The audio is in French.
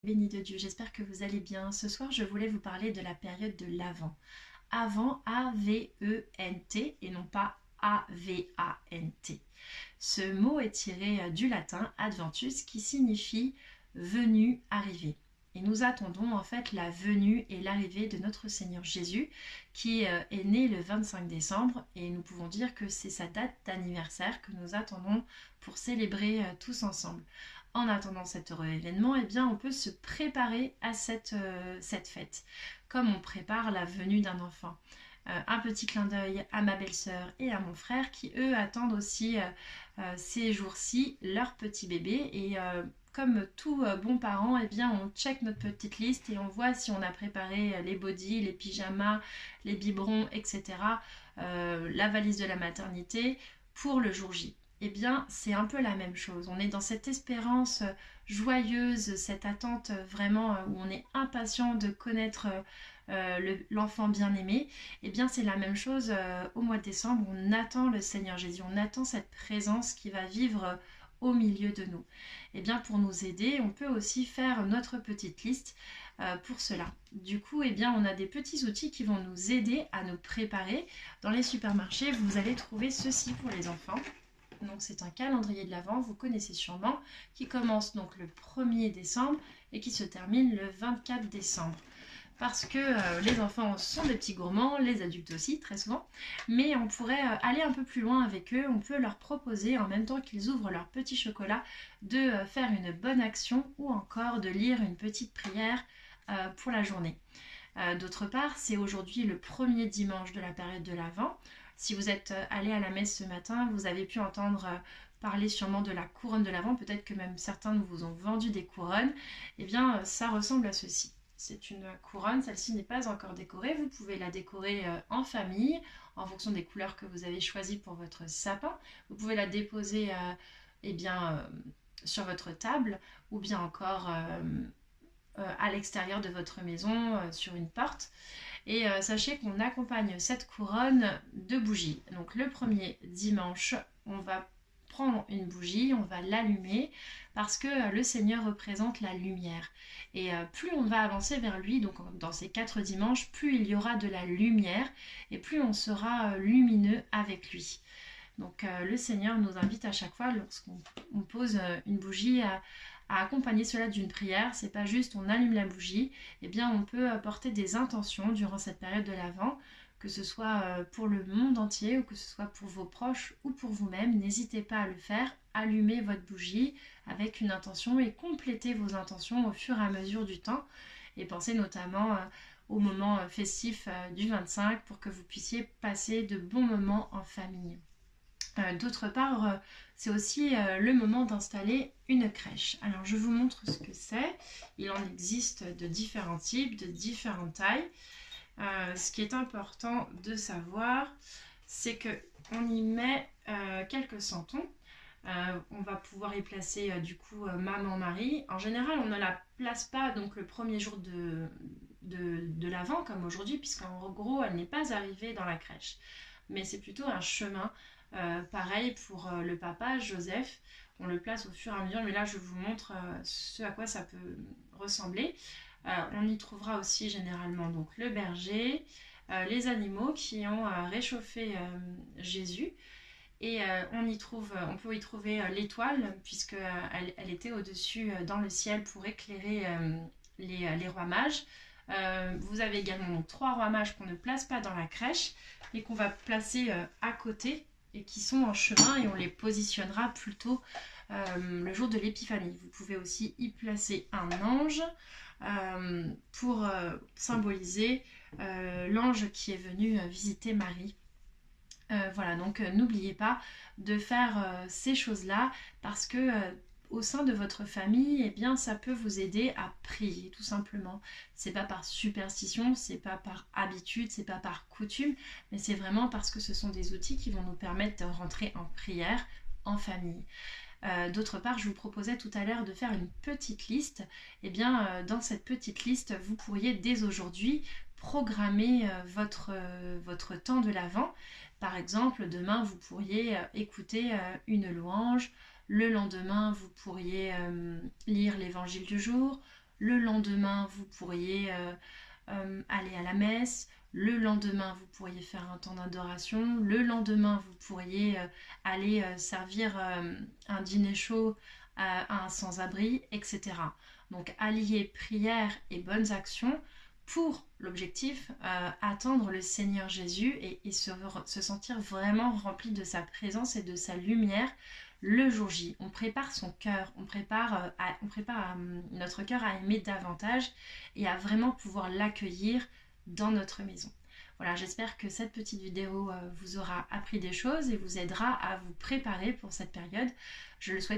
Béni de Dieu, j'espère que vous allez bien. Ce soir, je voulais vous parler de la période de l'Avent. Avant, A-V-E-N-T et non pas A-V-A-N-T. Ce mot est tiré du latin adventus qui signifie venu, arrivé. Et nous attendons en fait la venue et l'arrivée de notre Seigneur Jésus qui est né le 25 décembre et nous pouvons dire que c'est sa date d'anniversaire que nous attendons pour célébrer tous ensemble. En attendant cet heureux événement, eh bien, on peut se préparer à cette fête, comme on prépare la venue d'un enfant. Un petit clin d'œil à ma belle-sœur et à mon frère qui, eux, attendent aussi ces jours-ci leur petit bébé. Et comme tout bon parent, eh bien, on check notre petite liste et on voit si on a préparé les bodys, les pyjamas, les biberons, etc., la valise de la maternité pour le jour J. Eh bien, c'est un peu la même chose. On est dans cette espérance joyeuse, cette attente vraiment où on est impatient de connaître l'enfant bien-aimé. Eh bien, c'est la même chose au mois de décembre. On attend le Seigneur Jésus, on attend cette présence qui va vivre au milieu de nous. Eh bien, pour nous aider, on peut aussi faire notre petite liste pour cela. Du coup, eh bien, on a des petits outils qui vont nous aider à nous préparer. Dans les supermarchés, vous allez trouver ceci pour les enfants. Donc c'est un calendrier de l'Avent, vous connaissez sûrement, qui commence donc le 1er décembre et qui se termine le 24 décembre. Parce que les enfants sont des petits gourmands, les adultes aussi très souvent, mais on pourrait aller un peu plus loin avec eux, on peut leur proposer en même temps qu'ils ouvrent leur petit chocolat de faire une bonne action ou encore de lire une petite prière pour la journée. D'autre part, c'est aujourd'hui le premier dimanche de la période de l'Avent. Si vous êtes allé à la messe ce matin, vous avez pu entendre parler sûrement de la couronne de l'Avent, peut-être que même certains vous ont vendu des couronnes. Eh bien, ça ressemble à ceci. C'est une couronne, celle-ci n'est pas encore décorée. Vous pouvez la décorer en famille, en fonction des couleurs que vous avez choisies pour votre sapin. Vous pouvez la déposer sur votre table ou bien encore à l'extérieur de votre maison, sur une porte. Et sachez qu'on accompagne cette couronne de bougies. Donc le premier dimanche, on va prendre une bougie, on va l'allumer parce que le Seigneur représente la lumière. Et plus on va avancer vers lui, donc dans ces 4 dimanches, plus il y aura de la lumière et plus on sera lumineux avec lui. Donc le Seigneur nous invite à chaque fois, lorsqu'on pose une bougie, à accompagner cela d'une prière. C'est pas juste on allume la bougie, eh bien on peut apporter des intentions durant cette période de l'Avent, que ce soit pour le monde entier ou que ce soit pour vos proches ou pour vous-même. N'hésitez pas à le faire, allumez votre bougie avec une intention et complétez vos intentions au fur et à mesure du temps. Et pensez notamment au moment festif du 25 pour que vous puissiez passer de bons moments en famille. D'autre part, c'est aussi le moment d'installer une crèche. Alors je vous montre ce que c'est. Il en existe de différents types, de différentes tailles. Ce qui est important de savoir, c'est qu'on y met quelques santons. On va pouvoir y placer du coup maman, Marie. En général, on ne la place pas donc le premier jour de l'Avent comme aujourd'hui, puisqu'en gros, elle n'est pas arrivée dans la crèche. Mais c'est plutôt un chemin. Pareil pour le papa, Joseph, on le place au fur et à mesure, mais là je vous montre ce à quoi ça peut ressembler. On y trouvera aussi généralement donc le berger, les animaux qui ont réchauffé Jésus, et on peut y trouver l'étoile, puisqu'elle elle était au-dessus dans le ciel pour éclairer les rois mages. Vous avez également donc 3 rois mages qu'on ne place pas dans la crèche, et qu'on va placer à côté, et qui sont en chemin, et on les positionnera plutôt le jour de l'épiphanie. Vous pouvez aussi y placer un ange pour symboliser l'ange qui est venu visiter Marie. Voilà, donc n'oubliez pas de faire ces choses-là, parce que au sein de votre famille, eh bien, ça peut vous aider à prier, tout simplement. C'est pas par superstition, c'est pas par habitude, c'est pas par coutume, mais c'est vraiment parce que ce sont des outils qui vont nous permettre de rentrer en prière en famille. D'autre part, je vous proposais tout à l'heure de faire une petite liste. Eh bien, dans cette petite liste, vous pourriez dès aujourd'hui programmer votre temps de l'Avent. Par exemple, demain, vous pourriez écouter une louange. Le lendemain, vous pourriez lire l'évangile du jour. Le lendemain, vous pourriez aller à la messe. Le lendemain, vous pourriez faire un temps d'adoration. Le lendemain, vous pourriez aller servir un dîner chaud à un sans-abri, etc. Donc, allier prière et bonnes actions pour l'objectif, attendre le Seigneur Jésus et se sentir vraiment rempli de sa présence et de sa lumière le jour J. On prépare son cœur, on prépare notre cœur à aimer davantage et à vraiment pouvoir l'accueillir dans notre maison. Voilà, j'espère que cette petite vidéo vous aura appris des choses et vous aidera à vous préparer pour cette période. Je le souhaite